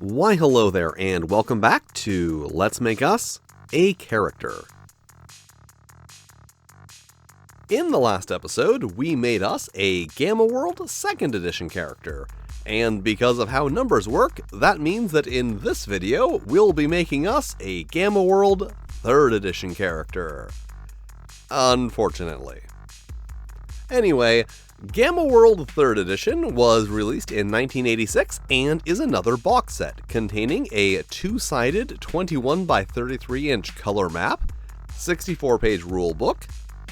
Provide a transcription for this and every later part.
Why hello there and welcome back to Let's Make Us a Character. In the last episode, we made us a Gamma World 2nd Edition character, and because of how numbers work, that means that in this video, we'll be making us a Gamma World 3rd Edition character. Unfortunately. Anyway, Gamma World 3rd Edition was released in 1986 and is another box set containing a two-sided 21 by 33 inch color map, 64-page rulebook,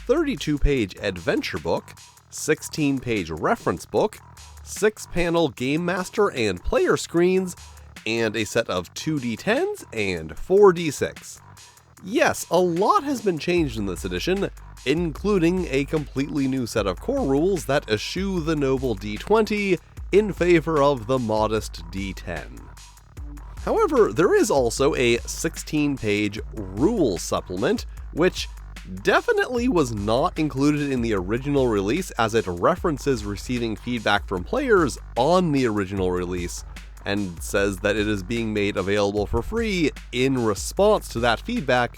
32-page adventure book, 16-page reference book, 6-panel Game Master and player screens, and a set of 2d10s and 4d6. Yes, a lot has been changed in this edition, including a completely new set of core rules that eschew the noble d20 in favor of the modest d10. However, there is also a 16-page rules supplement, which definitely was not included in the original release as it references receiving feedback from players on the original release, and says that it is being made available for free in response to that feedback,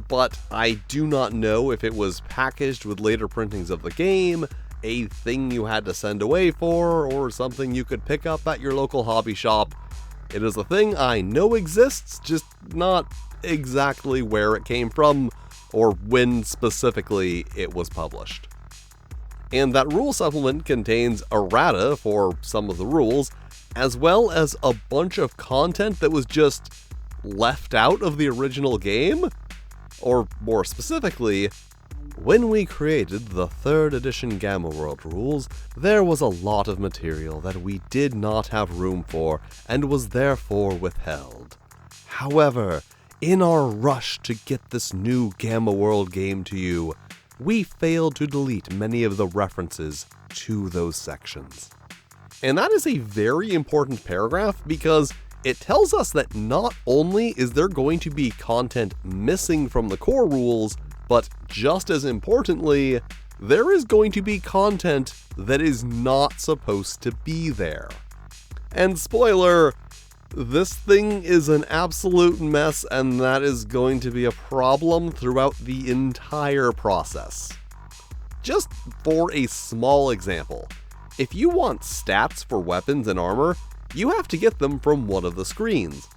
but I do not know if it was packaged with later printings of the game, a thing you had to send away for, or something you could pick up at your local hobby shop. It is a thing I know exists, just not exactly where it came from, or when specifically it was published. And that rule supplement contains errata for some of the rules, as well as a bunch of content that was just left out of the original game. Or more specifically, when we created the 3rd edition Gamma World rules, there was a lot of material that we did not have room for and was therefore withheld. However, in our rush to get this new Gamma World game to you, we failed to delete many of the references to those sections. And that is a very important paragraph because it tells us that not only is there going to be content missing from the core rules, but just as importantly, there is going to be content that is not supposed to be there. And spoiler, this thing is an absolute mess, and that is going to be a problem throughout the entire process. Just for a small example, if you want stats for weapons and armor, you have to get them from one of the screens.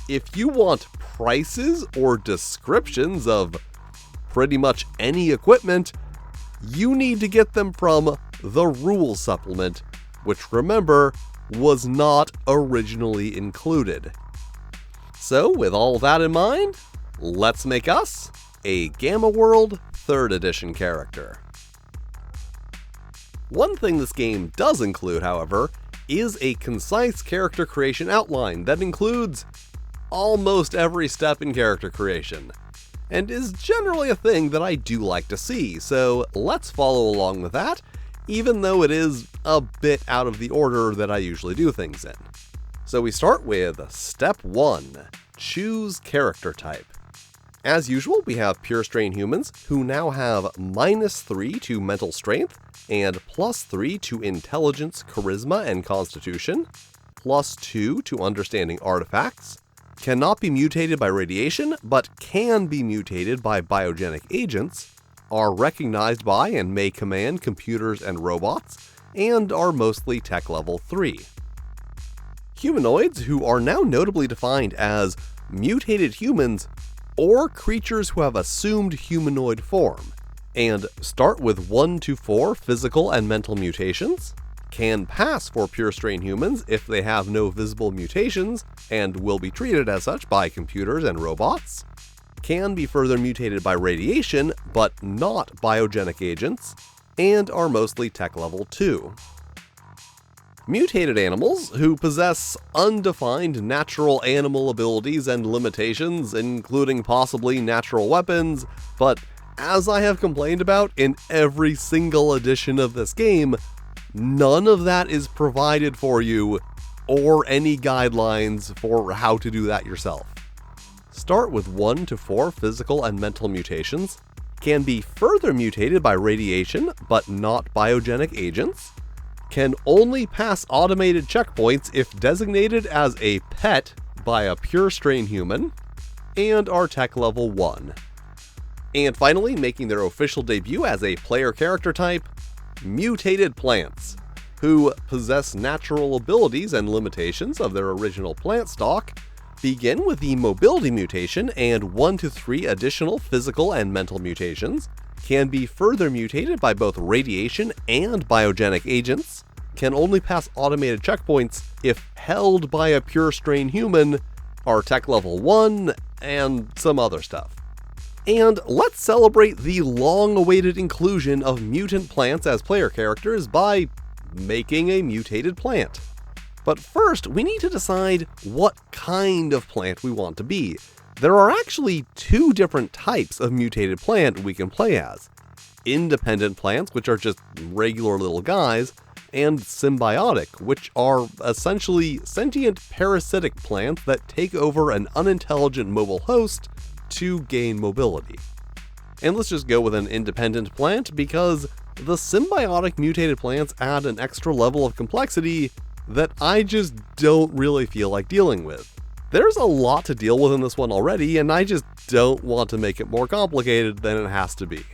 If you want prices or descriptions of pretty much any equipment, you need to get them from the rules supplement, which remember, was not originally included. So with all that in mind, let's make us a Gamma World 3rd Edition character. One thing this game does include, however, is a concise character creation outline that includes almost every step in character creation, and is generally a thing that I do like to see, so let's follow along with that, even though it is a bit out of the order that I usually do things in. So we start with Step 1, Choose Character Type. As usual, we have Pure Strain humans, who now have -3 to Mental Strength, and +3 to Intelligence, Charisma, and Constitution, +2 to Understanding Artifacts, cannot be mutated by radiation, but can be mutated by biogenic agents, are recognized by and may command computers and robots, and are mostly Tech Level 3. Humanoids, who are now notably defined as mutated humans or creatures who have assumed humanoid form, and start with 1 to 4 physical and mental mutations, can pass for Pure Strain humans if they have no visible mutations and will be treated as such by computers and robots, can be further mutated by radiation but not biogenic agents, and are mostly Tech Level 2. Mutated animals, who possess undefined natural animal abilities and limitations, including possibly natural weapons, but as I have complained about in every single edition of this game, none of that is provided for you, or any guidelines for how to do that yourself. Start with 1 to 4 physical and mental mutations, can be further mutated by radiation but not biogenic agents, can only pass automated checkpoints if designated as a pet by a pure strain human, and are tech level 1. And finally, making their official debut as a player character type, mutated plants, who possess natural abilities and limitations of their original plant stock, begin with the mobility mutation and 1 to 3 additional physical and mental mutations, can be further mutated by both radiation and biogenic agents, can only pass automated checkpoints if held by a pure strain human, are tech level 1, and some other stuff. And let's celebrate the long-awaited inclusion of mutant plants as player characters by making a mutated plant. But first, we need to decide what kind of plant we want to be. There are actually 2 different types of mutated plant we can play as. Independent plants, which are just regular little guys, and symbiotic, which are essentially sentient parasitic plants that take over an unintelligent mobile host to gain mobility. And let's just go with an independent plant because the symbiotic mutated plants add an extra level of complexity that I just don't really feel like dealing with. There's a lot to deal with in this one already, and I just don't want to make it more complicated than it has to be.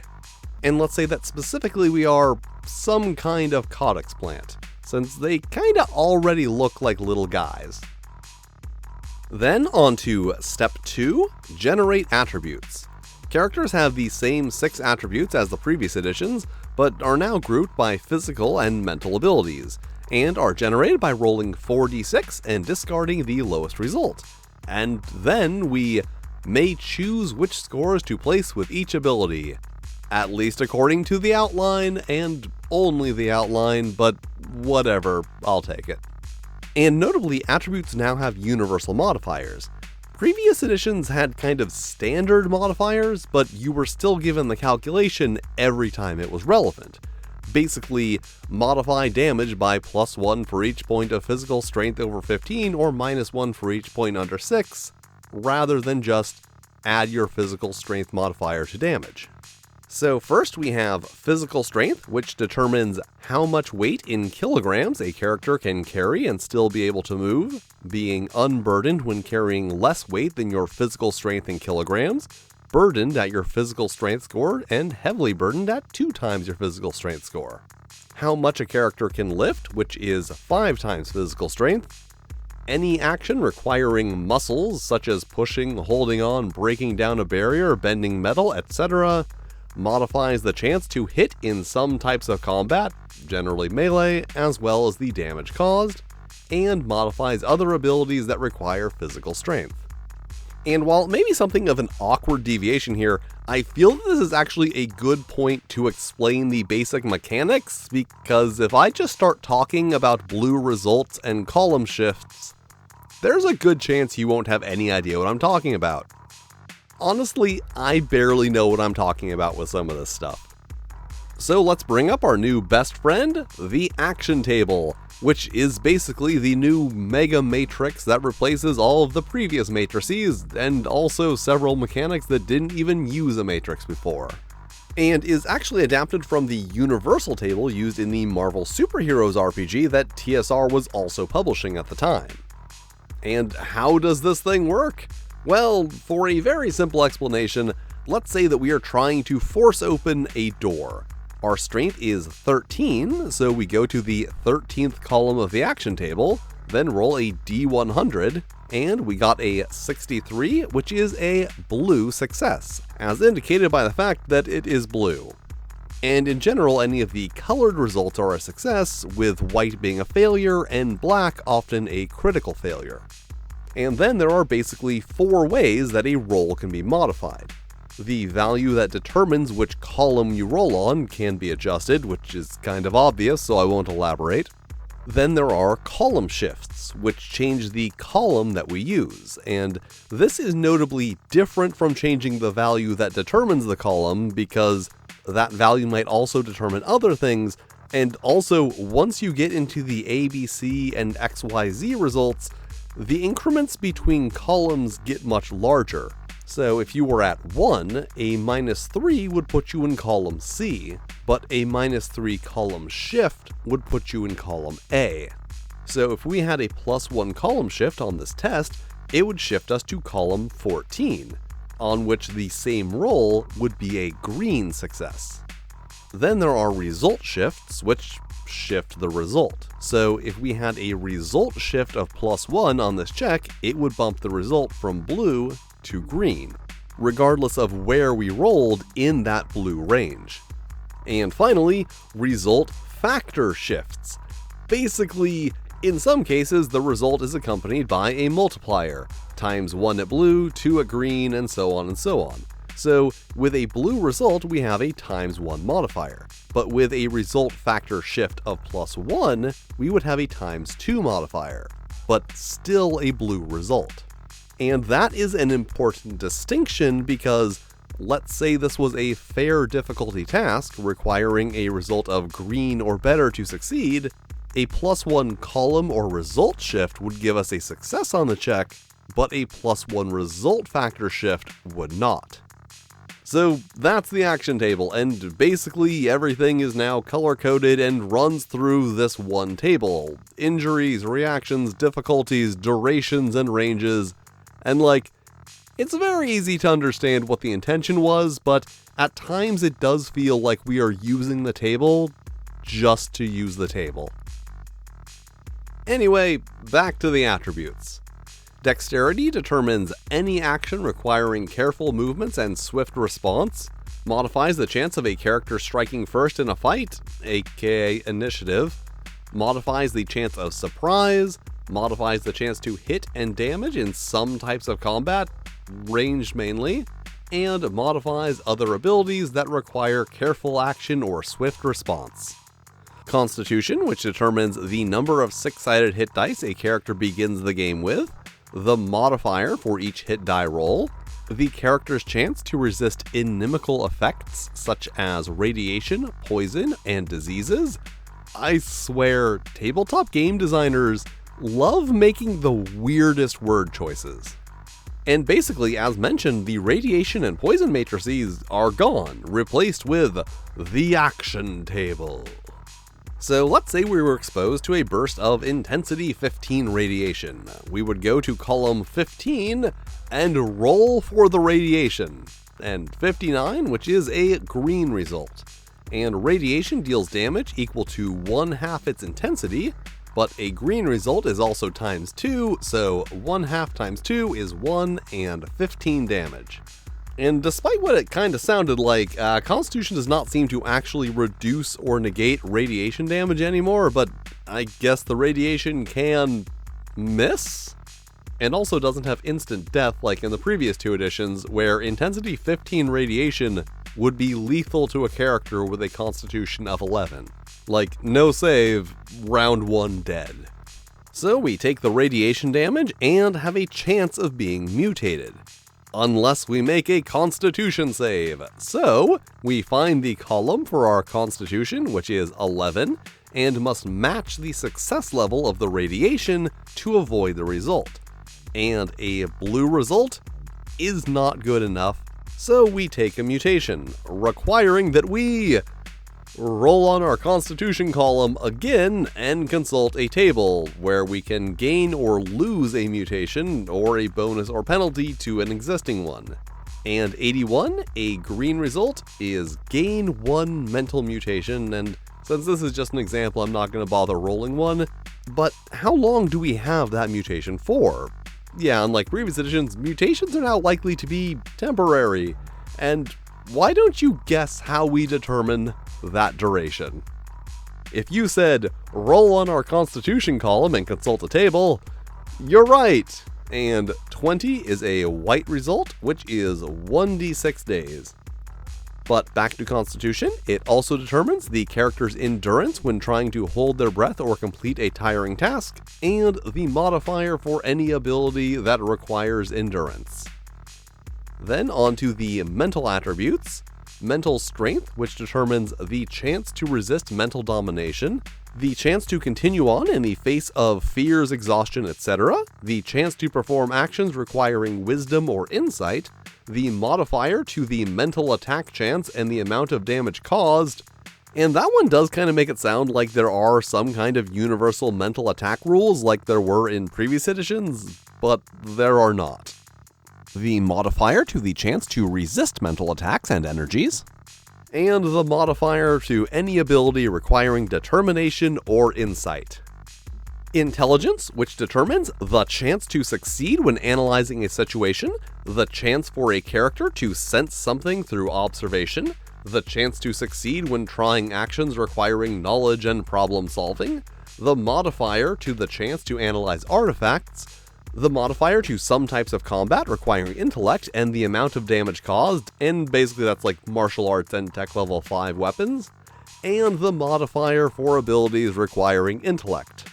And let's say that specifically we are some kind of codex plant, since they kinda already look like little guys. Then on to step 2, generate attributes. Characters have the same 6 attributes as the previous editions, but are now grouped by physical and mental abilities, and are generated by rolling 4d6 and discarding the lowest result. And then we may choose which scores to place with each ability, at least according to the outline, and only the outline, but whatever, I'll take it. And notably, attributes now have universal modifiers. Previous editions had kind of standard modifiers, but you were still given the calculation every time it was relevant. Basically, modify damage by +1 for each point of physical strength over 15 or -1 for each point under 6, rather than just add your physical strength modifier to damage. So first we have physical strength, which determines how much weight in kilograms a character can carry and still be able to move, being unburdened when carrying less weight than your physical strength in kilograms, burdened at your physical strength score, and heavily burdened at 2 times your physical strength score. How much a character can lift, which is 5 times physical strength. Any action requiring muscles, such as pushing, holding on, breaking down a barrier, bending metal, etc., modifies the chance to hit in some types of combat, generally melee, as well as the damage caused, and modifies other abilities that require physical strength. And while it may be something of an awkward deviation here, I feel that this is actually a good point to explain the basic mechanics, because if I just start talking about blue results and column shifts, there's a good chance you won't have any idea what I'm talking about. Honestly, I barely know what I'm talking about with some of this stuff. So let's bring up our new best friend, the action table, which is basically the new mega matrix that replaces all of the previous matrices, and also several mechanics that didn't even use a matrix before. And is actually adapted from the universal table used in the Marvel Superheroes RPG that TSR was also publishing at the time. And how does this thing work? Well, for a very simple explanation, let's say that we are trying to force open a door. Our strength is 13, so we go to the 13th column of the action table, then roll a d100, and we got a 63, which is a blue success, as indicated by the fact that it is blue. And in general, any of the colored results are a success, with white being a failure and black often a critical failure. And then there are basically 4 ways that a roll can be modified. The value that determines which column you roll on can be adjusted, which is kind of obvious, so I won't elaborate. Then there are column shifts, which change the column that we use, and this is notably different from changing the value that determines the column, because that value might also determine other things, and also once you get into the ABC and XYZ results, the increments between columns get much larger. So if you were at 1, a -3 would put you in column C, but a -3 column shift would put you in column A. So if we had a +1 column shift on this test, it would shift us to column 14, on which the same roll would be a green success. Then there are result shifts, which shift the result. So if we had a result shift of +1 on this check, it would bump the result from blue to green, regardless of where we rolled in that blue range. And finally, result factor shifts. Basically, in some cases, the result is accompanied by a multiplier, times 1 at blue, 2 at green, and so on and so on. So with a blue result, we have a ×1 modifier, but with a result factor shift of +1, we would have a ×2 modifier, but still a blue result. And that is an important distinction because let's say this was a fair difficulty task requiring a result of green or better to succeed, a +1 column or result shift would give us a success on the check, but a +1 result factor shift would not. So that's the action table, and basically everything is now color-coded and runs through this one table. Injuries, reactions, difficulties, durations, and ranges. And it's very easy to understand what the intention was, but at times it does feel like we are using the table just to use the table. Anyway, back to the attributes. Dexterity determines any action requiring careful movements and swift response, modifies the chance of a character striking first in a fight, aka initiative, modifies the chance of surprise, modifies the chance to hit and damage in some types of combat, ranged mainly, and modifies other abilities that require careful action or swift response. Constitution, which determines the number of 6-sided hit dice a character begins the game with, the modifier for each hit die roll, the character's chance to resist inimical effects such as radiation, poison, and diseases. I swear, tabletop game designers love making the weirdest word choices. And basically, as mentioned, the radiation and poison matrices are gone, replaced with the action table. So let's say we were exposed to a burst of intensity 15 radiation. We would go to column 15 and roll for the radiation, and 59, which is a green result. And radiation deals damage equal to 1/2 its intensity, but a green result is also ×2, so 1/2 × 2 is 1 and 15 damage. And despite what it kind of sounded like, Constitution does not seem to actually reduce or negate radiation damage anymore, but I guess the radiation can miss? And also doesn't have instant death like in the previous 2 editions, where intensity 15 radiation would be lethal to a character with a Constitution of 11. Like, no save, round 1 dead. So we take the radiation damage and have a chance of being mutated. Unless we make a Constitution save. So, we find the column for our Constitution, which is 11, and must match the success level of the radiation to avoid the result. And a blue result is not good enough, so we take a mutation, requiring that we roll on our Constitution column again and consult a table where we can gain or lose a mutation or a bonus or penalty to an existing one. And 81, a green result, is gain 1 mental mutation, and since this is just an example, I'm not going to bother rolling one. But how long do we have that mutation for? Yeah, unlike previous editions, mutations are now likely to be temporary. And why don't you guess how we determine that duration? If you said, roll on our Constitution column and consult a table, you're right! And 20 is a white result, which is 1d6 days. But back to Constitution, it also determines the character's endurance when trying to hold their breath or complete a tiring task, and the modifier for any ability that requires endurance. Then on to the mental attributes. Mental strength, which determines the chance to resist mental domination, the chance to continue on in the face of fears, exhaustion, etc., the chance to perform actions requiring wisdom or insight, the modifier to the mental attack chance and the amount of damage caused. And that one does kind of make it sound like there are some kind of universal mental attack rules like there were in previous editions, but there are not. The modifier to the chance to resist mental attacks and energies, and the modifier to any ability requiring determination or insight. Intelligence, which determines the chance to succeed when analyzing a situation, the chance for a character to sense something through observation, the chance to succeed when trying actions requiring knowledge and problem solving, the modifier to the chance to analyze artifacts, the modifier to some types of combat requiring intellect and the amount of damage caused, and basically that's like martial arts and tech level 5 weapons, and the modifier for abilities requiring intellect.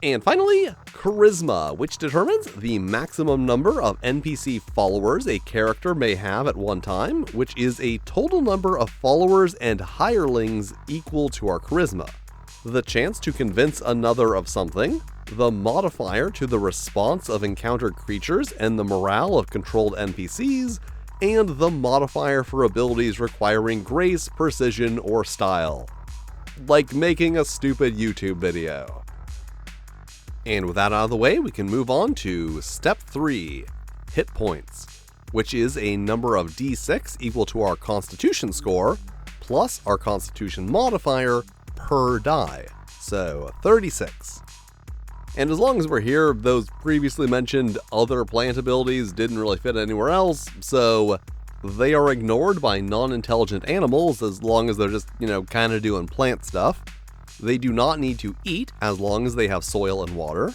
And finally, Charisma, which determines the maximum number of NPC followers a character may have at one time, which is a total number of followers and hirelings equal to our Charisma. The chance to convince another of something, the modifier to the response of encountered creatures and the morale of controlled NPCs, and the modifier for abilities requiring grace, precision, or style. Like making a stupid YouTube video. And with that out of the way, we can move on to Step 3, Hit Points, which is a number of d6 equal to our Constitution score, plus our Constitution modifier per die, so 36. And as long as we're here, those previously mentioned other plant abilities didn't really fit anywhere else, so they are ignored by non-intelligent animals as long as they're just, kind of doing plant stuff. They do not need to eat as long as they have soil and water,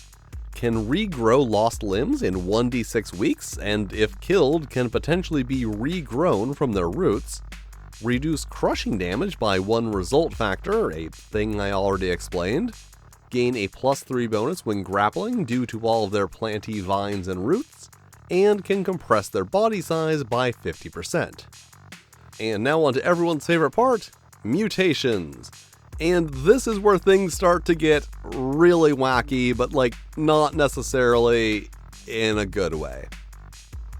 can regrow lost limbs in 1d6 weeks, and if killed, can potentially be regrown from their roots, reduce crushing damage by 1 result factor, a thing I already explained, gain a +3 bonus when grappling due to all of their planty vines and roots, and can compress their body size by 50%. And now on to everyone's favorite part, mutations. And this is where things start to get really wacky, but not necessarily in a good way.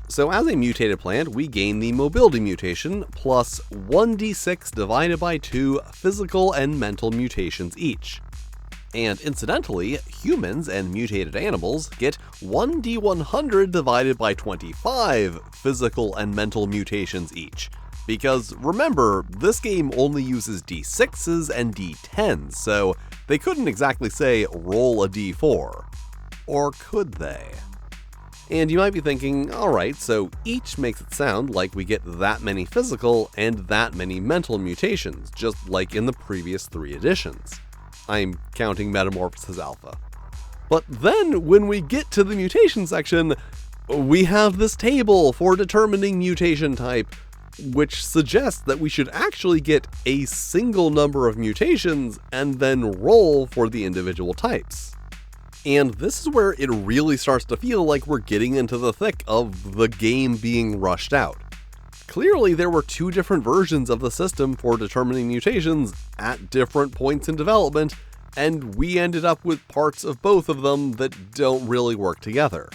So as a mutated plant, we gain the mobility mutation plus 1d6 divided by 2 physical and mental mutations each. And incidentally, humans and mutated animals get 1d100 divided by 25 physical and mental mutations each. Because remember, this game only uses d6s and d10s, so they couldn't exactly say roll a d4. Or could they? And you might be thinking, alright, so each makes it sound like we get that many physical and that many mental mutations, just like in the previous 3 editions. I'm counting Metamorphosis Alpha. But then, when we get to the mutation section, we have this table for determining mutation type, which suggests that we should actually get a single number of mutations and then roll for the individual types. And this is where it really starts to feel like we're getting into the thick of the game being rushed out. Clearly, there were 2 different versions of the system for determining mutations at different points in development, and we ended up with parts of both of them that don't really work together.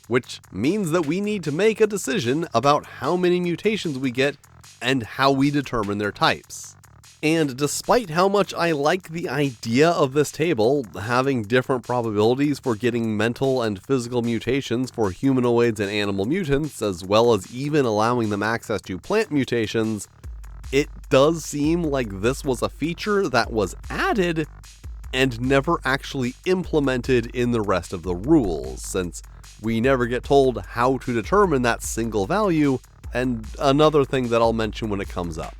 Which means that we need to make a decision about how many mutations we get and how we determine their types. And despite how much I like the idea of this table, having different probabilities for getting mental and physical mutations for humanoids and animal mutants, as well as even allowing them access to plant mutations, it does seem like this was a feature that was added and never actually implemented in the rest of the rules, since we never get told how to determine that single value, and another thing that I'll mention when it comes up.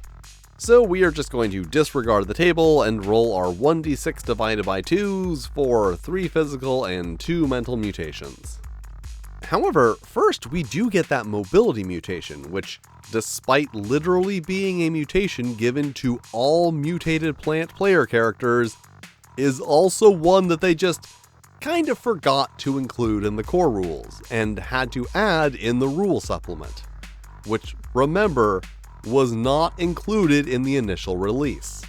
So we are just going to disregard the table and roll our 1d6 divided by 2s for 3 physical and 2 mental mutations. However, first we do get that mobility mutation, which, despite literally being a mutation given to all mutated plant player characters, is also one that they just kind of forgot to include in the core rules, and had to add in the rule supplement, which, remember, was not included in the initial release.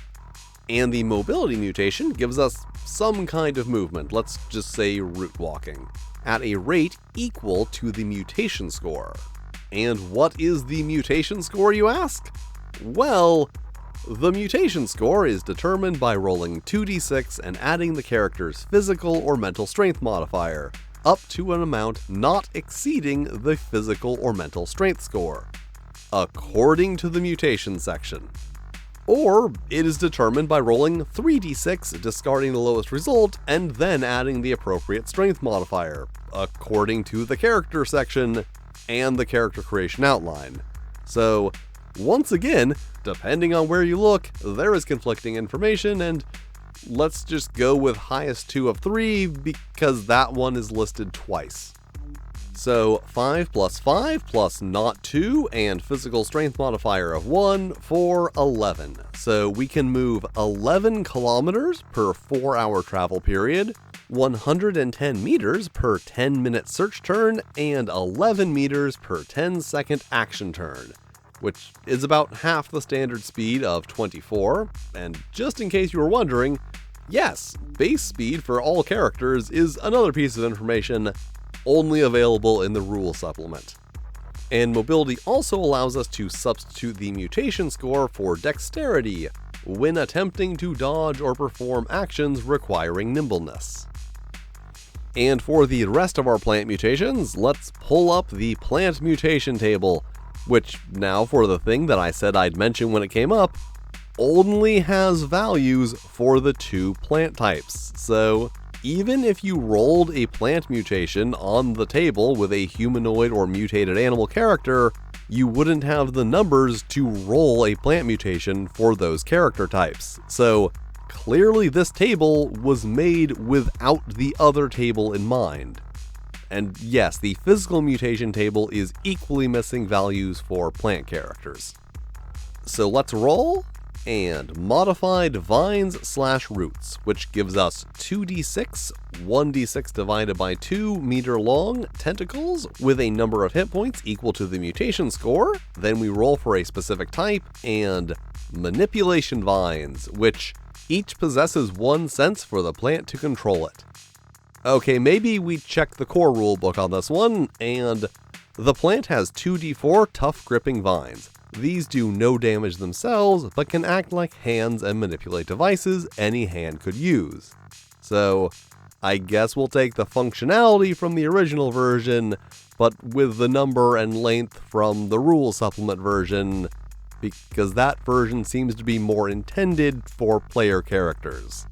And the mobility mutation gives us some kind of movement, let's just say root walking, at a rate equal to the mutation score. And what is the mutation score, you ask? Well, the mutation score is determined by rolling 2d6 and adding the character's physical or mental strength modifier, up to an amount not exceeding the physical or mental strength score, according to the mutation section. Or it is determined by rolling 3d6, discarding the lowest result, and then adding the appropriate strength modifier, according to the character section and the character creation outline. So, once again, depending on where you look, there is conflicting information, and let's just go with highest 2 of 3 because that one is listed twice. So 5 plus 5 plus not 2 and physical strength modifier of 1 for 11. So we can move 11 kilometers per 4-hour travel period, 110 meters per 10-minute search turn, and 11 meters per 10-second action turn, which is about half the standard speed of 24. And just in case you were wondering, yes, base speed for all characters is another piece of information only available in the rule supplement. And mobility also allows us to substitute the mutation score for dexterity when attempting to dodge or perform actions requiring nimbleness. And for the rest of our plant mutations, let's pull up the plant mutation table, which now for the thing that I said I'd mention when it came up, only has values for the 2 plant types. So even if you rolled a plant mutation on the table with a humanoid or mutated animal character, you wouldn't have the numbers to roll a plant mutation for those character types. So clearly this table was made without the other table in mind. And yes, the physical mutation table is equally missing values for plant characters. So let's roll, and modified vines/roots, which gives us 2d6, 1d6 divided by 2 meter long tentacles with a number of hit points equal to the mutation score. Then we roll for a specific type, and manipulation vines, which each possesses 1 sense for the plant to control it. Okay, maybe we check the core rulebook on this one, and the plant has 2d4 tough gripping vines. These do no damage themselves, but can act like hands and manipulate devices any hand could use. So, I guess we'll take the functionality from the original version, but with the number and length from the rule supplement version, because that version seems to be more intended for player characters.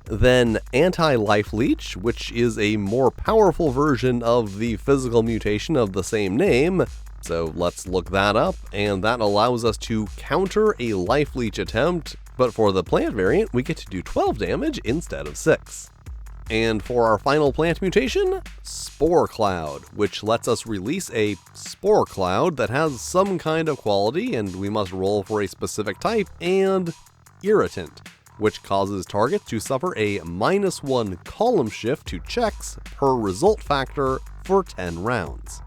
Then Anti-Life Leech, which is a more powerful version of the physical mutation of the same name. So let's look that up, and that allows us to counter a Life Leech attempt, but for the plant variant, we get to do 12 damage instead of 6. And for our final plant mutation, Spore Cloud, which lets us release a spore cloud that has some kind of quality, and we must roll for a specific type, and Irritant, which causes targets to suffer a -1 column shift to checks per result factor for 10 rounds.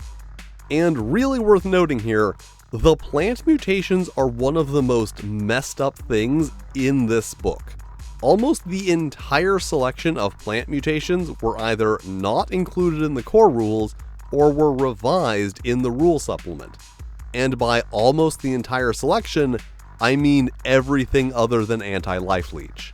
And really worth noting here, the plant mutations are one of the most messed up things in this book. Almost the entire selection of plant mutations were either not included in the core rules or were revised in the rule supplement. And by almost the entire selection, I mean everything other than Anti-Life Leech.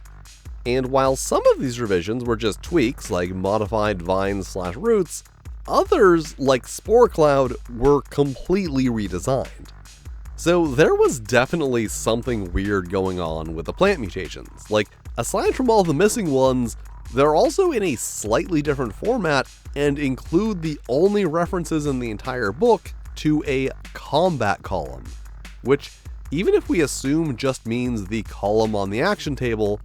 And while some of these revisions were just tweaks like modified vines/roots, others, like Spore Cloud, were completely redesigned. So there was definitely something weird going on with the plant mutations. Like, aside from all the missing ones, they're also in a slightly different format and include the only references in the entire book to a combat column, which, even if we assume just means the column on the action table,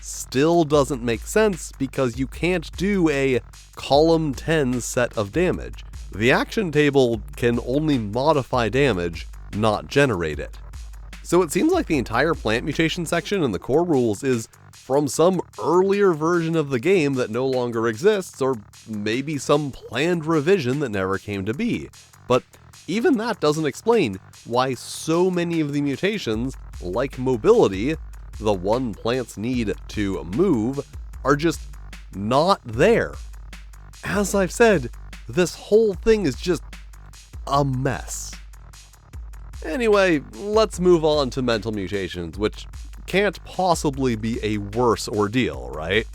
still doesn't make sense because you can't do a column 10 set of damage. The action table can only modify damage, not generate it. So it seems like the entire plant mutation section in the core rules is from some earlier version of the game that no longer exists, or maybe some planned revision that never came to be. But even that doesn't explain why so many of the mutations, like mobility, the one plants need to move, are just not there. As I've said, this whole thing is just a mess. Anyway, let's move on to mental mutations, which can't possibly be a worse ordeal, right?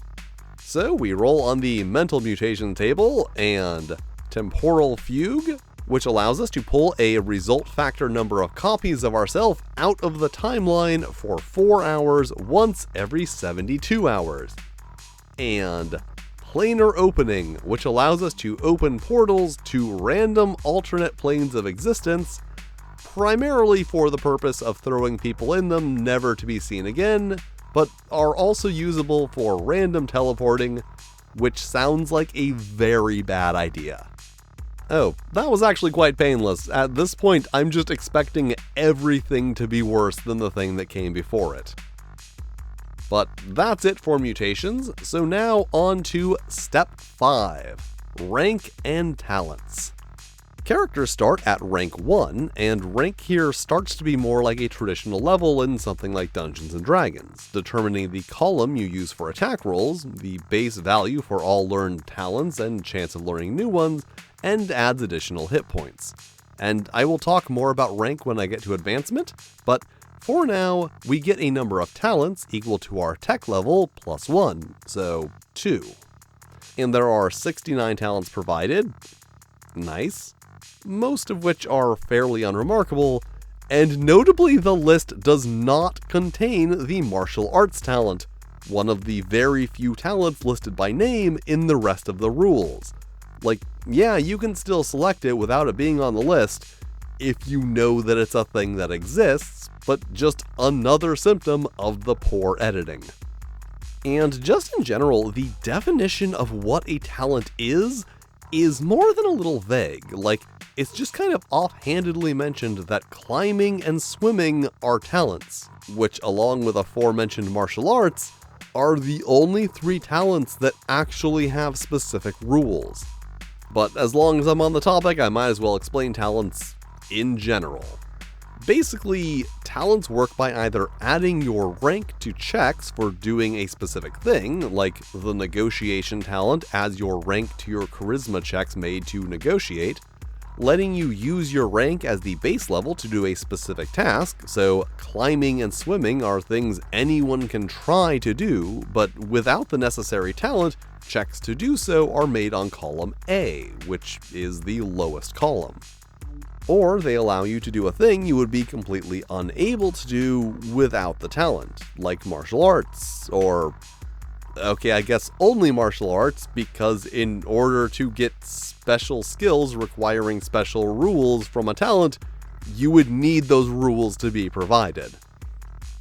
So we roll on the mental mutation table, and temporal fugue, which allows us to pull a result factor number of copies of ourselves out of the timeline for 4 hours once every 72 hours. And planar opening, which allows us to open portals to random alternate planes of existence, primarily for the purpose of throwing people in them never to be seen again, but are also usable for random teleporting, which sounds like a very bad idea. Oh, that was actually quite painless. At this point, I'm just expecting everything to be worse than the thing that came before it. But that's it for mutations, so now on to Step 5, Rank and Talents. Characters start at rank 1, and rank here starts to be more like a traditional level in something like Dungeons & Dragons, determining the column you use for attack rolls, the base value for all learned talents and chance of learning new ones, and adds additional hit points. And I will talk more about rank when I get to advancement, but for now, we get a number of talents equal to our tech level plus 1, so 2. And there are 69 talents provided. Nice. Most of which are fairly unremarkable, and notably the list does not contain the martial arts talent, one of the very few talents listed by name in the rest of the rules. Like, yeah, you can still select it without it being on the list if you know that it's a thing that exists, but just another symptom of the poor editing. And just in general, the definition of what a talent is more than a little vague. Like, it's just kind of offhandedly mentioned that climbing and swimming are talents, which along with aforementioned martial arts, are the only 3 talents that actually have specific rules. But as long as I'm on the topic, I might as well explain talents in general. Basically, talents work by either adding your rank to checks for doing a specific thing, like the negotiation talent adds your rank to your charisma checks made to negotiate, letting you use your rank as the base level to do a specific task, so climbing and swimming are things anyone can try to do, but without the necessary talent, checks to do so are made on column A, which is the lowest column. Or they allow you to do a thing you would be completely unable to do without the talent, like martial arts, or okay, I guess only martial arts, because in order to get special skills requiring special rules from a talent, you would need those rules to be provided.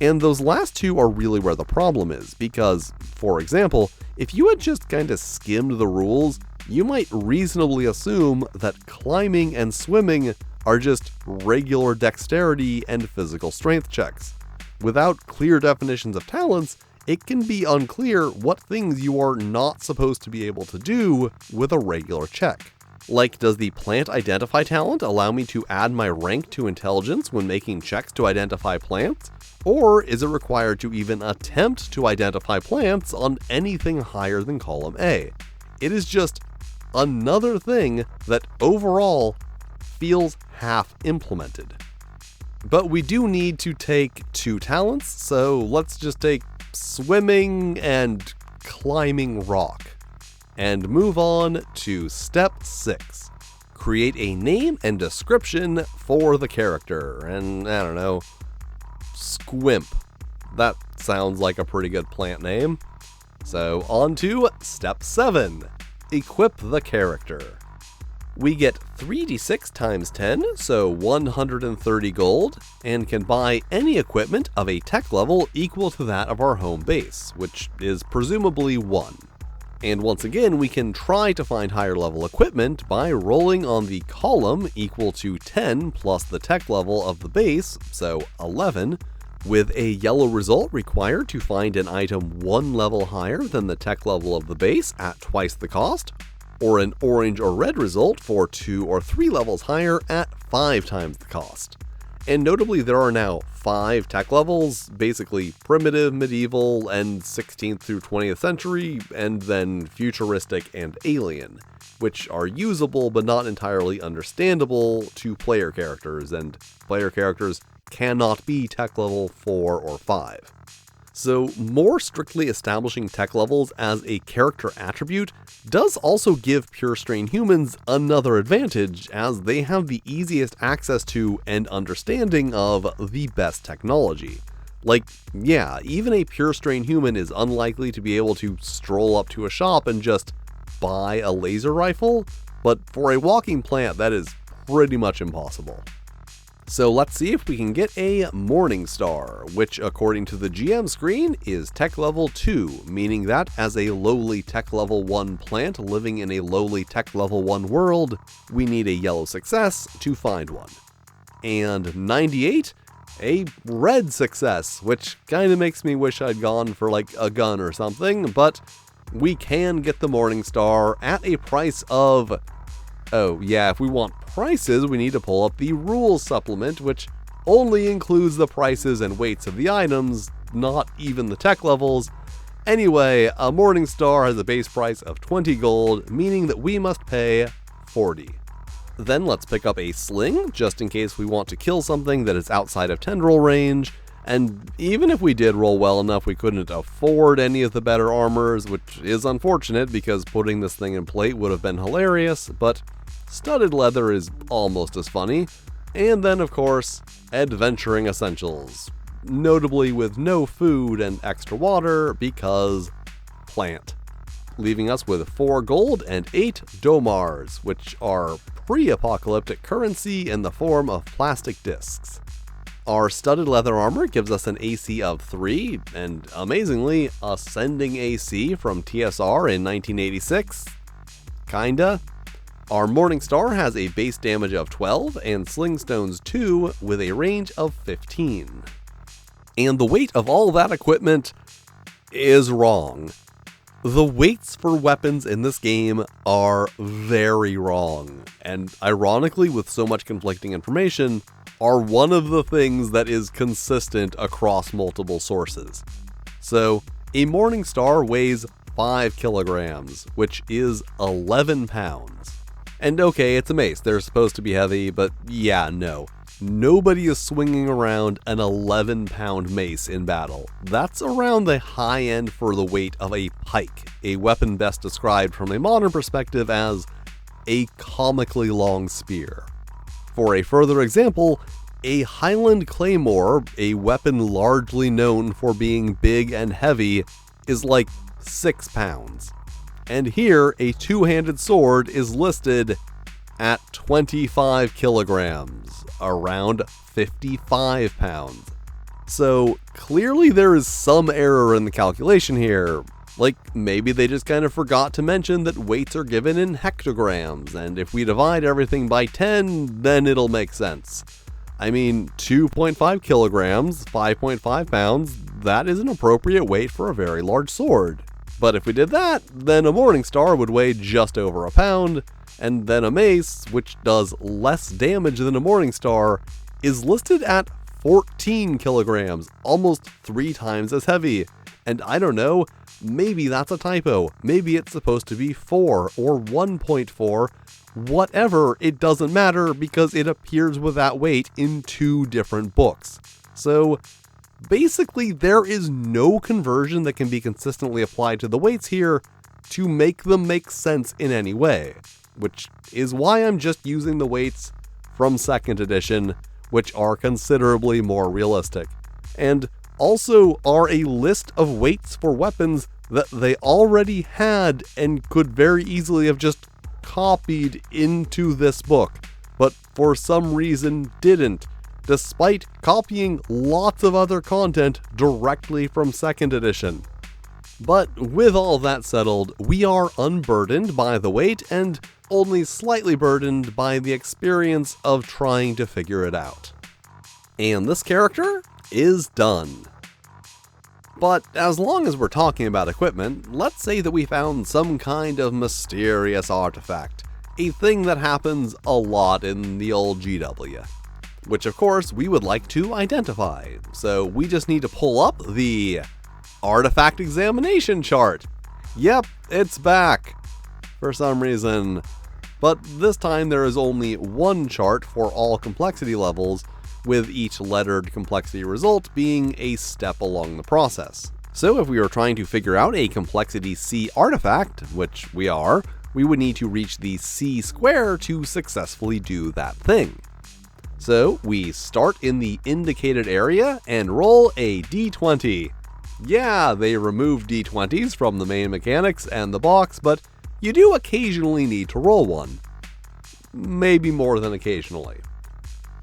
And those last 2 are really where the problem is, because, for example, if you had just kinda skimmed the rules, you might reasonably assume that climbing and swimming are just regular dexterity and physical strength checks. Without clear definitions of talents, it can be unclear what things you are not supposed to be able to do with a regular check. Like, does the plant identify talent allow me to add my rank to intelligence when making checks to identify plants? Or is it required to even attempt to identify plants on anything higher than column A? It is just another thing that overall feels half implemented. But we do need to take 2 talents, so let's just take swimming and climbing rock, and move on to Step 6. Create a name and description for the character, and I don't know, Squimp. That sounds like a pretty good plant name. So on to Step 7. Equip the character. We get 3d6 times 10, so 130 gold, and can buy any equipment of a tech level equal to that of our home base, which is presumably 1. And once again, we can try to find higher level equipment by rolling on the column equal to 10 plus the tech level of the base, so 11, with a yellow result required to find an item 1 level higher than the tech level of the base at twice the cost, or an orange or red result for 2 or 3 levels higher at 5 times the cost. And notably, there are now 5 tech levels, basically primitive, medieval, and 16th through 20th century, and then futuristic and alien, which are usable but not entirely understandable to player characters, and player characters cannot be tech level 4 or 5. So more strictly establishing tech levels as a character attribute does also give pure strain humans another advantage, as they have the easiest access to and understanding of the best technology. Like, yeah, even a pure strain human is unlikely to be able to stroll up to a shop and just buy a laser rifle, but for a walking plant that is pretty much impossible. So let's see if we can get a Morning Star, which according to the GM screen is tech level 2, meaning that as a lowly tech level 1 plant living in a lowly tech level 1 world, we need a yellow success to find one. And 98, a red success, which kinda makes me wish I'd gone for like a gun or something, but we can get the Morning Star at a price of... Oh yeah, if we want prices, we need to pull up the rules supplement, which only includes the prices and weights of the items, not even the tech levels. Anyway, a Morning Star has a base price of 20 gold, meaning that we must pay 40. Then let's pick up a sling, just in case we want to kill something that is outside of tendril range. And even if we did roll well enough, we couldn't afford any of the better armors, which is unfortunate because putting this thing in plate would have been hilarious, but studded leather is almost as funny. And then, of course, adventuring essentials, notably with no food and extra water because plant, leaving us with 4 gold and 8 domars, which are pre-apocalyptic currency in the form of plastic discs. Our studded leather armor gives us an AC of 3, and amazingly, ascending AC from TSR in 1986. Kinda. Our Morning Star has a base damage of 12 and Sling Stones 2 with a range of 15. And the weight of all that equipment is wrong. The weights for weapons in this game are very wrong, and ironically, with so much conflicting information, are one of the things that is consistent across multiple sources. So, a Morning Star weighs 5 kilograms, which is 11 pounds. And okay, it's a mace, they're supposed to be heavy, but yeah, no. Nobody is swinging around an 11-pound mace in battle. That's around the high end for the weight of a pike, a weapon best described from a modern perspective as a comically long spear. For a further example, a Highland Claymore, a weapon largely known for being big and heavy, is like 6 pounds. And here, a two-handed sword is listed at 25 kilograms, around 55 pounds. So clearly there is some error in the calculation here. Like, maybe they just kind of forgot to mention that weights are given in hectograms, and if we divide everything by 10, then it'll make sense. I mean, 2.5 kilograms, 5.5 pounds, that is an appropriate weight for a very large sword. But if we did that, then a Morning Star would weigh just over a pound, and then a mace, which does less damage than a Morning Star, is listed at 14 kilograms, almost 3 times as heavy. And I don't know, maybe that's a typo, maybe it's supposed to be 4 or 1.4, whatever, it doesn't matter because it appears with that weight in 2 different books. So basically there is no conversion that can be consistently applied to the weights here to make them make sense in any way, which is why I'm just using the weights from 2nd edition, which are considerably more realistic. And also are a list of weights for weapons that they already had and could very easily have just copied into this book, but for some reason didn't, despite copying lots of other content directly from 2nd edition. But with all that settled, we are unburdened by the weight and only slightly burdened by the experience of trying to figure it out. And this character is done. But as long as we're talking about equipment, let's say that we found some kind of mysterious artifact, a thing that happens a lot in the old GW. which of course we would like to identify. So we just need to pull up the artifact examination chart. Yep, it's back for some reason. But this time there is only one chart for all complexity levels, with each lettered complexity result being a step along the process. So if we are trying to figure out a complexity C artifact, which we are, we would need to reach the C square to successfully do that thing. So we start in the indicated area and roll a d20. Yeah, they removed d20s from the main mechanics and the box, but you do occasionally need to roll one. Maybe more than occasionally.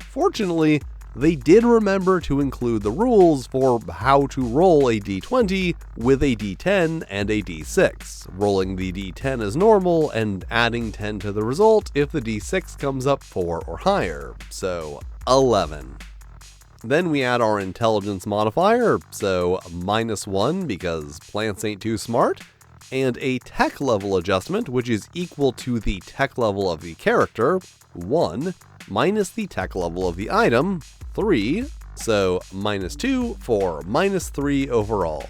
Fortunately, they did remember to include the rules for how to roll a d20 with a d10 and a d6, rolling the d10 as normal and adding 10 to the result if the d6 comes up 4 or higher, so 11. Then we add our intelligence modifier, so -1 because plants ain't too smart, and a tech level adjustment which is equal to the tech level of the character, 1, minus the tech level of the item, 3, so -2 for -3 overall.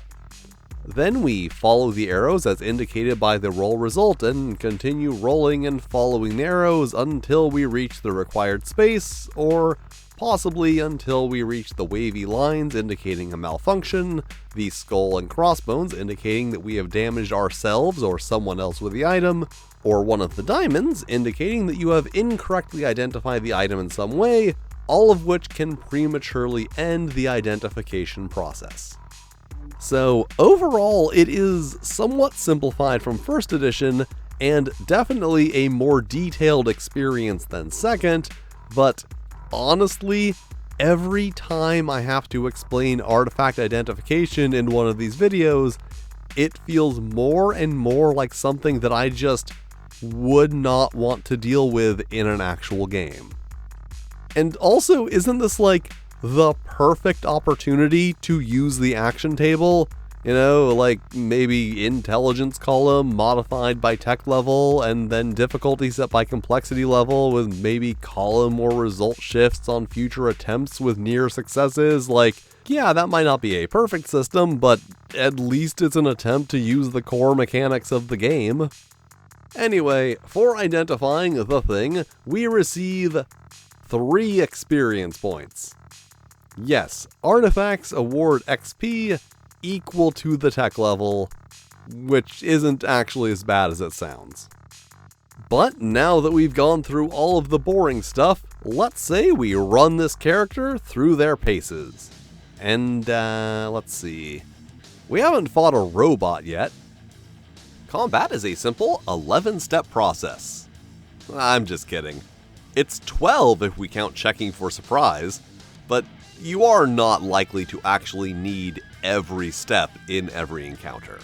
Then we follow the arrows as indicated by the roll result and continue rolling and following the arrows until we reach the required space, or possibly until we reach the wavy lines indicating a malfunction, the skull and crossbones indicating that we have damaged ourselves or someone else with the item, or one of the diamonds indicating that you have incorrectly identified the item in some way, all of which can prematurely end the identification process. So overall, it is somewhat simplified from first edition, and definitely a more detailed experience than second, but honestly, every time I have to explain artifact identification in one of these videos, it feels more and more like something that I just would not want to deal with in an actual game. And also, isn't this like the perfect opportunity to use the action table? You know, like maybe intelligence column modified by tech level, and then difficulty set by complexity level with maybe column or result shifts on future attempts with near successes. Like, yeah, that might not be a perfect system, but at least it's an attempt to use the core mechanics of the game. Anyway, for identifying the thing, we receive 3 experience points. Yes, artifacts award XP equal to the tech level, which isn't actually as bad as it sounds. But now that we've gone through all of the boring stuff, let's say we run this character through their paces. And, let's see. We haven't fought a robot yet. Combat is a simple 11-step process. I'm just kidding. It's 12 if we count checking for surprise, but you are not likely to actually need every step in every encounter.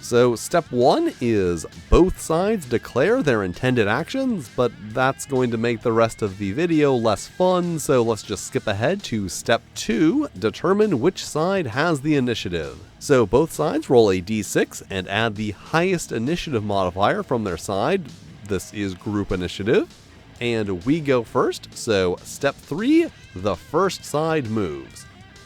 So step 1 is both sides declare their intended actions, but that's going to make the rest of the video less fun, so let's just skip ahead to step 2, determine which side has the initiative. So both sides roll a d6 and add the highest initiative modifier from their side. This is group initiative. And we go first, so step 3, the first side moves.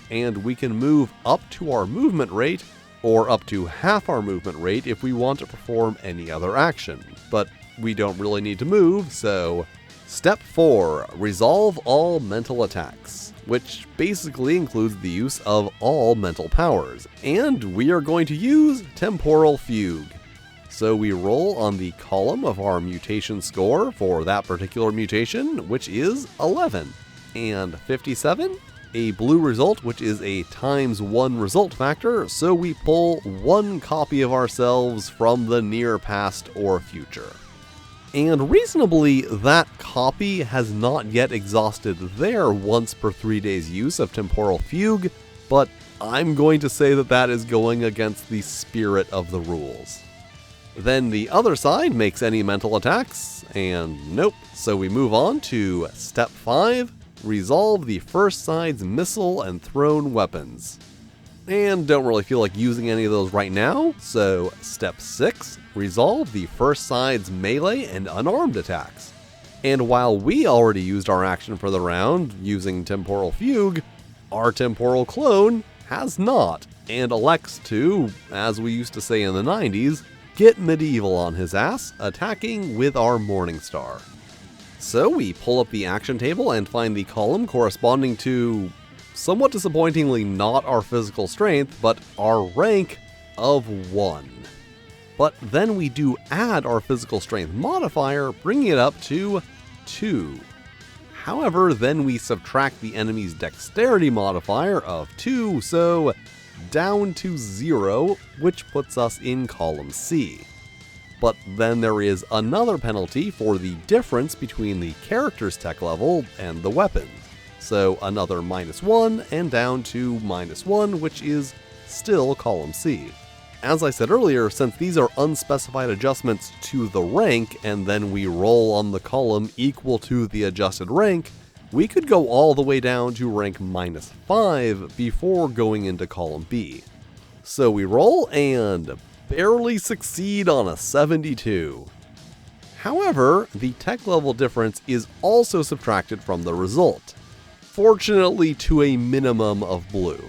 And we can move up to our movement rate, or up to half our movement rate if we want to perform any other action. But we don't really need to move, so step 4, resolve all mental attacks, which basically includes the use of all mental powers. And we are going to use Temporal Fugue. So we roll on the column of our mutation score for that particular mutation, which is 11. And 57, a blue result, which is a ×1 result factor, so we pull 1 copy of ourselves from the near past or future. And reasonably, that copy has not yet exhausted their once per 3 days use of Temporal Fugue, but I'm going to say that that is going against the spirit of the rules. Then the other side makes any mental attacks, and nope, so we move on to step 5, resolve the first side's missile and thrown weapons. And don't really feel like using any of those right now, so step 6, resolve the first side's melee and unarmed attacks. And while we already used our action for the round using Temporal Fugue, our temporal clone has not, and elects to, as we used to say in the 90s, get medieval on his ass, attacking with our Morningstar. So we pull up the action table and find the column corresponding to, somewhat disappointingly, not our physical strength, but our rank of 1. But then we do add our physical strength modifier, bringing it up to 2. However, then we subtract the enemy's dexterity modifier of 2, so down to 0, which puts us in column C. But then there is another penalty for the difference between the character's tech level and the weapon. So another -1 and down to -1, which is still column C. As I said earlier, since these are unspecified adjustments to the rank, and then we roll on the column equal to the adjusted rank, we could go all the way down to rank -5 before going into column B. So we roll and barely succeed on a 72. However, the tech level difference is also subtracted from the result, fortunately to a minimum of blue.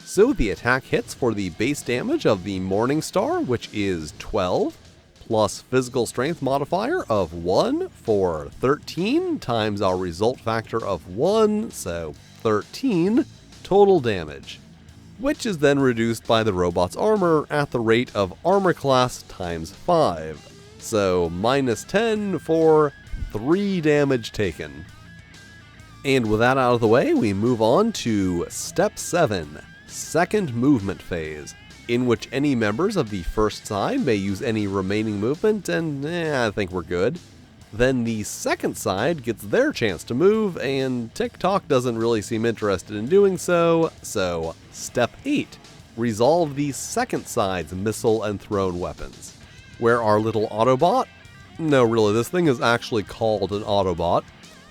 So the attack hits for the base damage of the Morningstar, which is 12, plus physical strength modifier of 1 for 13 times our result factor of 1, so 13 total damage, which is then reduced by the robot's armor at the rate of armor class times 5, so -10 for 3 damage taken. And with that out of the way, we move on to Step 7. Second movement phase, in which any members of the first side may use any remaining movement, and I think we're good. Then the second side gets their chance to move, and TikTok doesn't really seem interested in doing so, so Step 8, resolve the second side's missile and thrown weapons, where our little Autobot, no really, this thing is actually called an Autobot,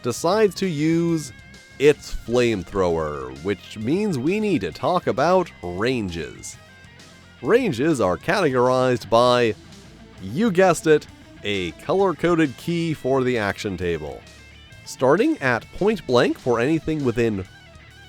decides to use its flamethrower, which means we need to talk about ranges. Ranges are categorized by, you guessed it, a color-coded key for the action table. Starting at point blank for anything within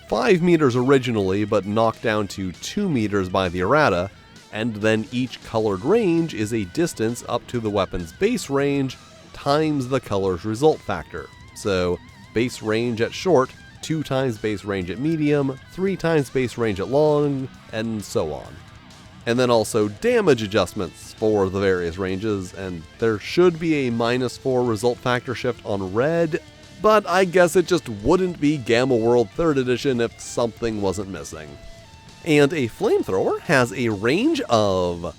5 meters originally, but knocked down to 2 meters by the errata, and then each colored range is a distance up to the weapon's base range times the color's result factor. So base range at short, 2 times base range at medium, 3 times base range at long, and so on. And then also damage adjustments for the various ranges, and there should be a -4 result factor shift on red, but I guess it just wouldn't be Gamma World 3rd Edition if something wasn't missing. And a flamethrower has a range of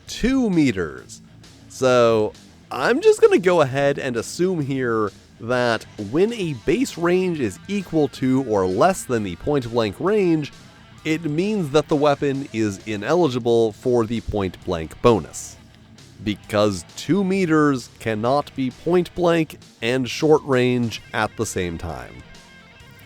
2 meters. So I'm just going to go ahead and assume here that when a base range is equal to or less than the point blank range, it means that the weapon is ineligible for the point blank bonus, because 2 meters cannot be point blank and short range at the same time.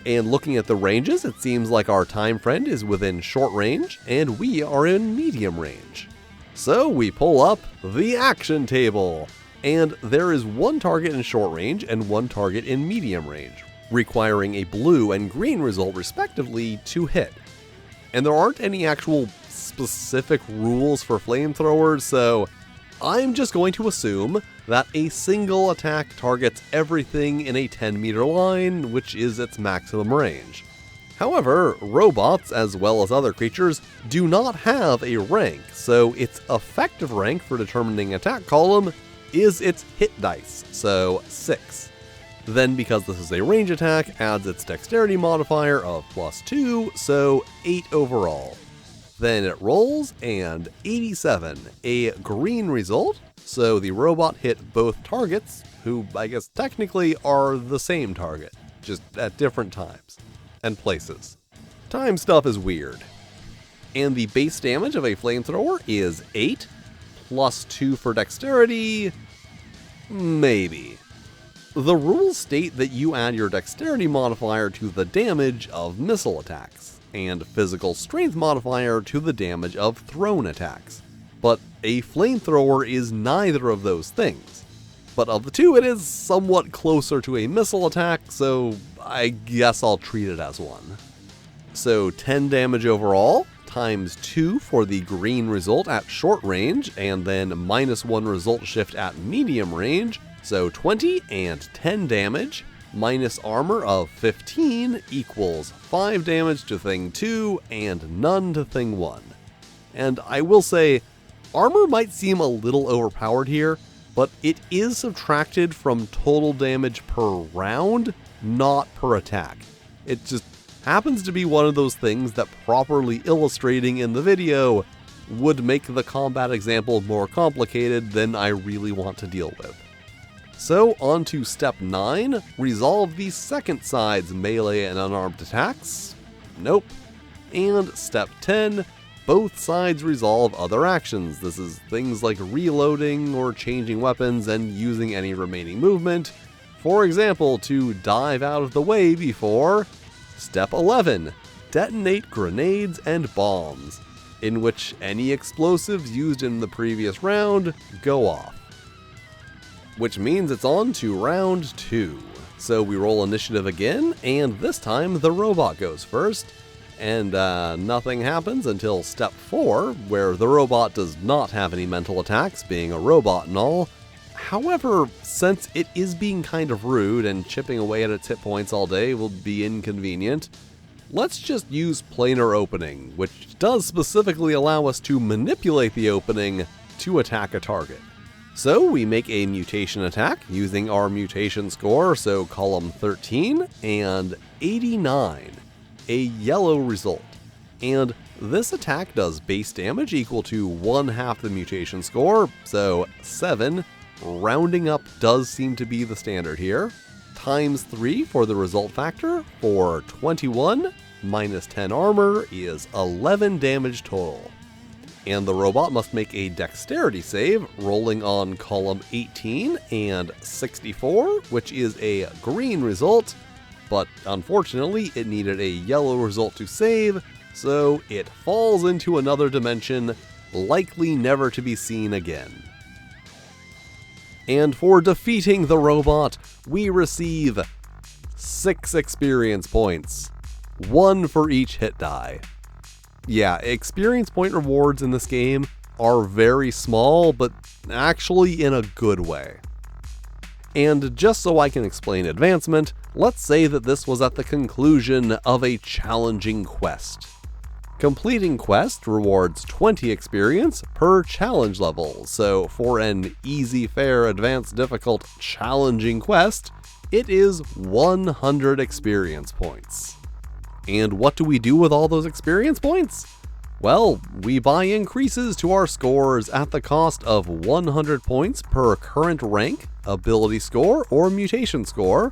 And looking at the ranges, it seems like our time friend is within short range and we are in medium range. So we pull up the action table, and there is 1 target in short range and 1 target in medium range, requiring a blue and green result respectively to hit. And there aren't any actual specific rules for flamethrowers, so I'm just going to assume that a single attack targets everything in a 10-meter line, which is its maximum range. However, robots, as well as other creatures, do not have a rank, so its effective rank for determining attack column is its hit dice, so 6. Then, because this is a range attack, adds its dexterity modifier of +2, so 8 overall. Then it rolls, and 87, a green result, so the robot hit both targets, who I guess technically are the same target, just at different times and places. Time stuff is weird. And the base damage of a flamethrower is 8, +2 for dexterity, maybe. The rules state that you add your dexterity modifier to the damage of missile attacks, and physical strength modifier to the damage of thrown attacks. But a flamethrower is neither of those things. but of the two, it is somewhat closer to a missile attack, so I guess I'll treat it as one. So 10 damage overall, times 2 for the green result at short range, and then -1 result shift at medium range, so 20 and 10 damage, minus armor of 15 equals 5 damage to thing 2 and none to thing 1. And I will say, armor might seem a little overpowered here, but it is subtracted from total damage per round, not per attack. It just happens to be one of those things that properly illustrating in the video would make the combat example more complicated than I really want to deal with. So on to step 9, resolve the second side's melee and unarmed attacks. Nope. And step 10, both sides resolve other actions. This is things like reloading or changing weapons and using any remaining movement. For example, to dive out of the way before step 11, detonate grenades and bombs, in which any explosives used in the previous round go off. Which means it's on to round 2. So we roll initiative again, and this time the robot goes first. And nothing happens until step 4, where the robot does not have any mental attacks, being a robot and all. However, since it is being kind of rude and chipping away at its hit points all day will be inconvenient, let's just use planar opening, which does specifically allow us to manipulate the opening to attack a target. So we make a mutation attack using our mutation score, so column 13 and 89. A yellow result, and this attack does base damage equal to 1/2 the mutation score, so 7, rounding up does seem to be the standard here, times 3 for the result factor, for 21, minus 10 armor is 11 damage total. And the robot must make a dexterity save, rolling on column 18 and 64, which is a green result, but unfortunately it needed a yellow result to save, so it falls into another dimension, likely never to be seen again. And for defeating the robot, we receive 6 experience points, 1 for each hit die. Yeah, experience point rewards in this game are very small, but actually in a good way. And just so I can explain advancement, let's say that this was at the conclusion of a challenging quest. Completing quest rewards 20 experience per challenge level, so for an easy, fair, advanced, difficult, challenging quest, it is 100 experience points. And what do we do with all those experience points? Well, we buy increases to our scores at the cost of 100 points per current rank, ability score, or mutation score,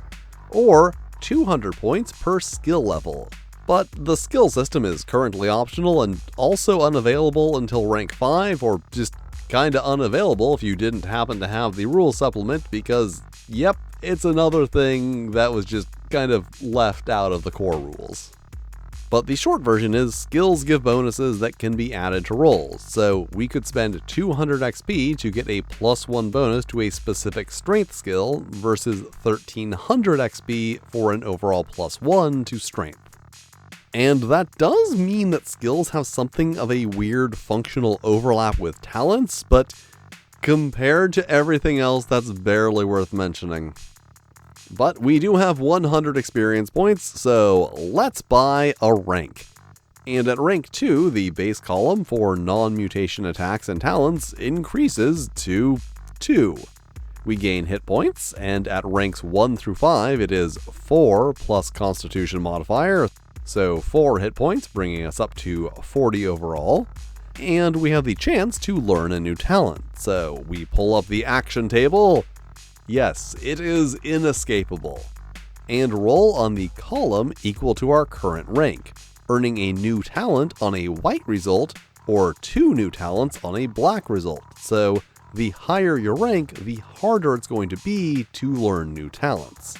or 200 points per skill level. But the skill system is currently optional and also unavailable until rank 5, or just kinda unavailable if you didn't happen to have the rule supplement because, yep, it's another thing that was just kind of left out of the core rules. But the short version is skills give bonuses that can be added to rolls, so we could spend 200 XP to get a +1 bonus to a specific strength skill versus 1300 XP for an overall +1 to strength. And that does mean that skills have something of a weird functional overlap with talents, but compared to everything else, that's barely worth mentioning. But we do have 100 experience points, so let's buy a rank. And at rank 2, the base column for non-mutation attacks and talents increases to 2. We gain hit points, and at ranks 1 through 5, it is 4 plus Constitution modifier, so 4 hit points, bringing us up to 40 overall. And we have the chance to learn a new talent, so we pull up the action table. Yes, it is inescapable. And roll on the column equal to our current rank, earning a new talent on a white result or 2 new talents on a black result. So the higher your rank, the harder it's going to be to learn new talents.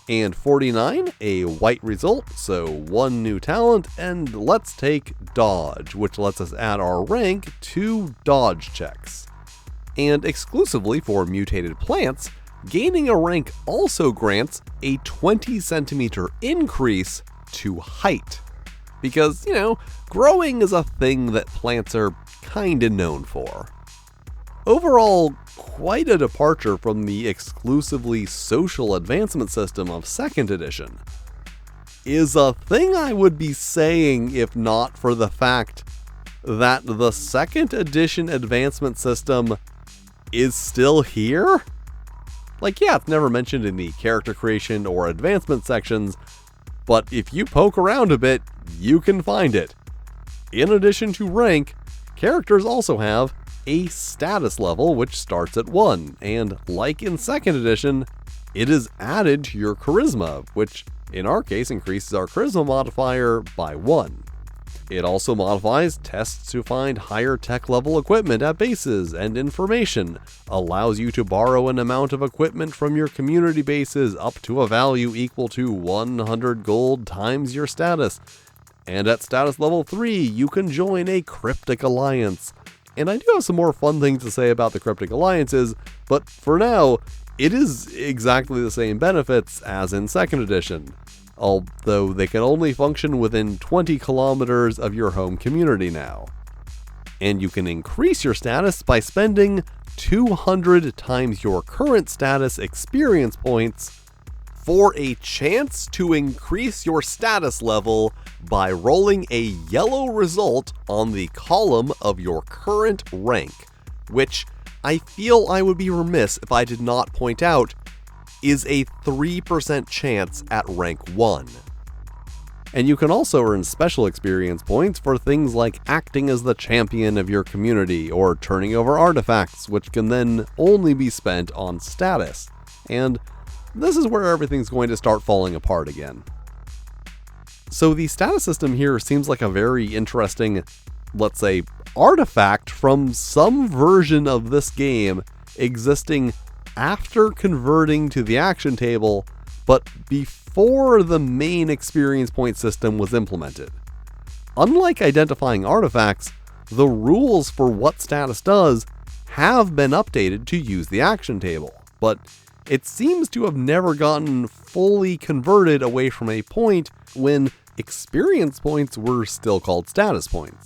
And 49, a white result, so 1 new talent, and let's take dodge, which lets us add our rank to dodge checks. And exclusively for mutated plants, gaining a rank also grants a 20 centimeter increase to height. Because, growing is a thing that plants are kinda known for. Overall, quite a departure from the exclusively social advancement system of 2nd edition. Is a thing I would be saying if not for the fact that the 2nd edition advancement system is still here? It's never mentioned in the character creation or advancement sections, but if you poke around a bit, you can find it. In addition to rank, characters also have a status level which starts at 1, and like in 2nd edition, it is added to your charisma, which in our case increases our charisma modifier by 1. It also modifies tests to find higher tech level equipment at bases and information, allows you to borrow an amount of equipment from your community bases up to a value equal to 100 gold times your status, and at status level 3 you can join a cryptic alliance. And I do have some more fun things to say about the cryptic alliances, but for now, it is exactly the same benefits as in 2nd edition. Although they can only function within 20 kilometers of your home community now. And you can increase your status by spending 200 times your current status experience points for a chance to increase your status level by rolling a yellow result on the column of your current rank, which I feel I would be remiss if I did not point out is a 3% chance at rank 1. And you can also earn special experience points for things like acting as the champion of your community or turning over artifacts, which can then only be spent on status. And this is where everything's going to start falling apart again. So the status system here seems like a very interesting, let's say, artifact from some version of this game existing after converting to the action table, but before the main experience point system was implemented. Unlike identifying artifacts, the rules for what status does have been updated to use the action table, but it seems to have never gotten fully converted away from a point when experience points were still called status points.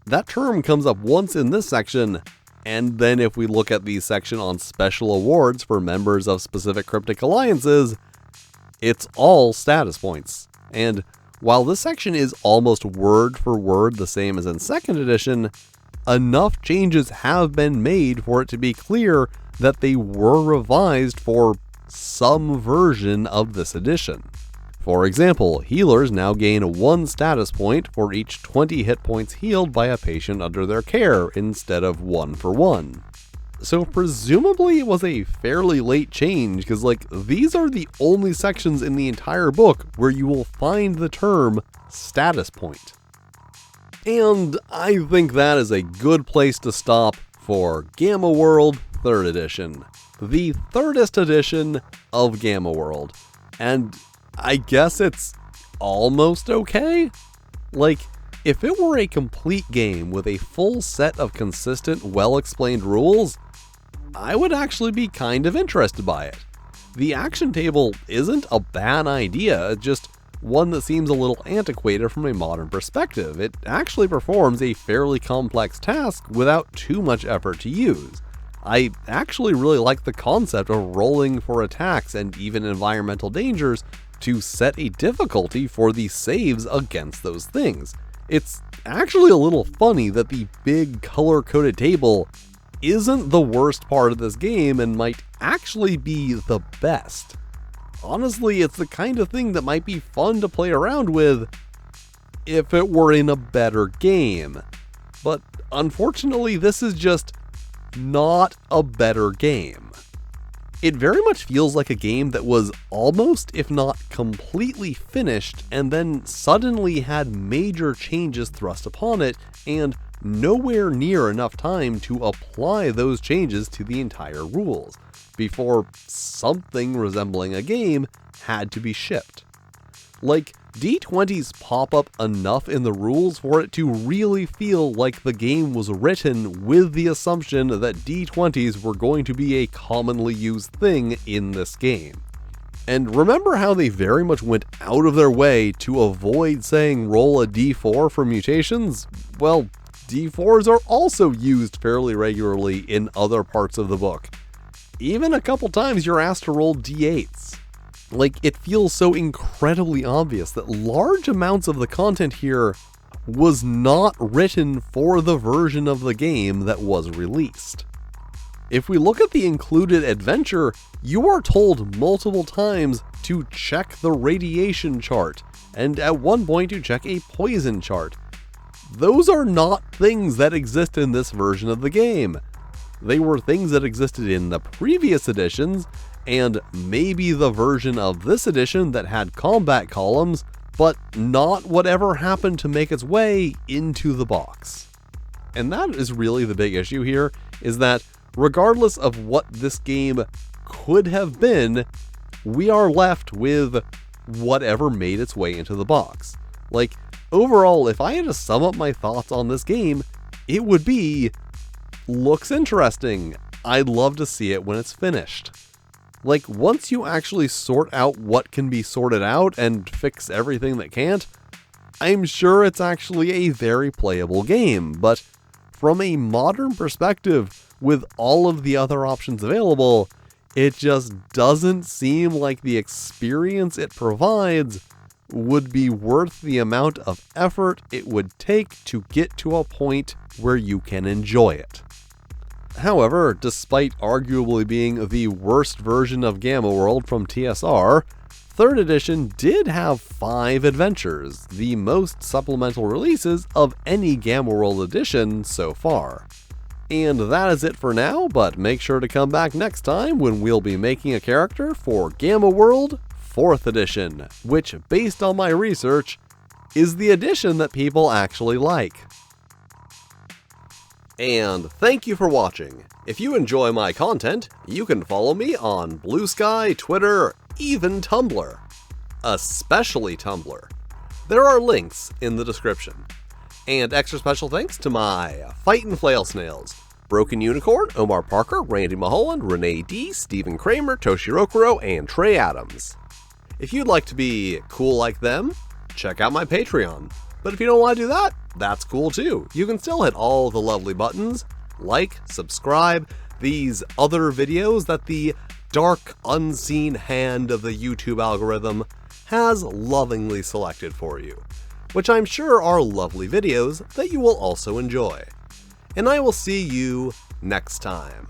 That term comes up once in this section, and then if we look at the section on special awards for members of specific cryptic alliances, it's all status points. And while this section is almost word for word the same as in 2nd edition, enough changes have been made for it to be clear that they were revised for some version of this edition. For example, healers now gain 1 status point for each 20 hit points healed by a patient under their care, instead of 1 for 1. So presumably it was a fairly late change, because these are the only sections in the entire book where you will find the term status point. And I think that is a good place to stop for Gamma World 3rd edition, the thirdest edition of Gamma World. And I guess it's almost okay? If it were a complete game with a full set of consistent, well-explained rules, I would actually be kind of interested by it. The action table isn't a bad idea, just one that seems a little antiquated from a modern perspective. It actually performs a fairly complex task without too much effort to use. I actually really like the concept of rolling for attacks and even environmental dangers to set a difficulty for the saves against those things. It's actually a little funny that the big color-coded table isn't the worst part of this game and might actually be the best. Honestly, it's the kind of thing that might be fun to play around with if it were in a better game. But unfortunately, this is just not a better game. It very much feels like a game that was almost, if not completely finished, and then suddenly had major changes thrust upon it, and nowhere near enough time to apply those changes to the entire rules, before something resembling a game had to be shipped. Like, D20s pop up enough in the rules for it to really feel like the game was written with the assumption that D20s were going to be a commonly used thing in this game. And remember how they very much went out of their way to avoid saying roll a d4 for mutations? Well, d4s are also used fairly regularly in other parts of the book. Even a couple times you're asked to roll d8s. Like, it feels so incredibly obvious that large amounts of the content here was not written for the version of the game that was released. If we look at the included adventure, you are told multiple times to check the radiation chart, and at one point to check a poison chart. Those are not things that exist in this version of the game. They were things that existed in the previous editions, and maybe the version of this edition that had combat columns, but not whatever happened to make its way into the box. And that is really the big issue here, is that regardless of what this game could have been, we are left with whatever made its way into the box. Like, overall, if I had to sum up my thoughts on this game, it would be, looks interesting. I'd love to see it when it's finished. Like, once you actually sort out what can be sorted out and fix everything that can't, I'm sure it's actually a very playable game, but from a modern perspective, with all of the other options available, it just doesn't seem like the experience it provides would be worth the amount of effort it would take to get to a point where you can enjoy it. However, despite arguably being the worst version of Gamma World from TSR, 3rd edition did have 5 adventures, the most supplemental releases of any Gamma World edition so far. And that is it for now, but make sure to come back next time when we'll be making a character for Gamma World 4th edition, which, based on my research, is the edition that people actually like. And thank you for watching. If you enjoy my content, you can follow me on Blue Sky, Twitter, even Tumblr. Especially Tumblr. There are links in the description. And extra special thanks to my Fightin' Flail Snails, Broken Unicorn, Omar Parker, Randy Mulholland, Renee D, Stephen Kramer, Toshiro Okuro, and Trey Adams. If you'd like to be cool like them, check out my Patreon. But if you don't want to do that, that's cool too. You can still hit all the lovely buttons, like, subscribe, these other videos that the dark, unseen hand of the YouTube algorithm has lovingly selected for you, which I'm sure are lovely videos that you will also enjoy. And I will see you next time.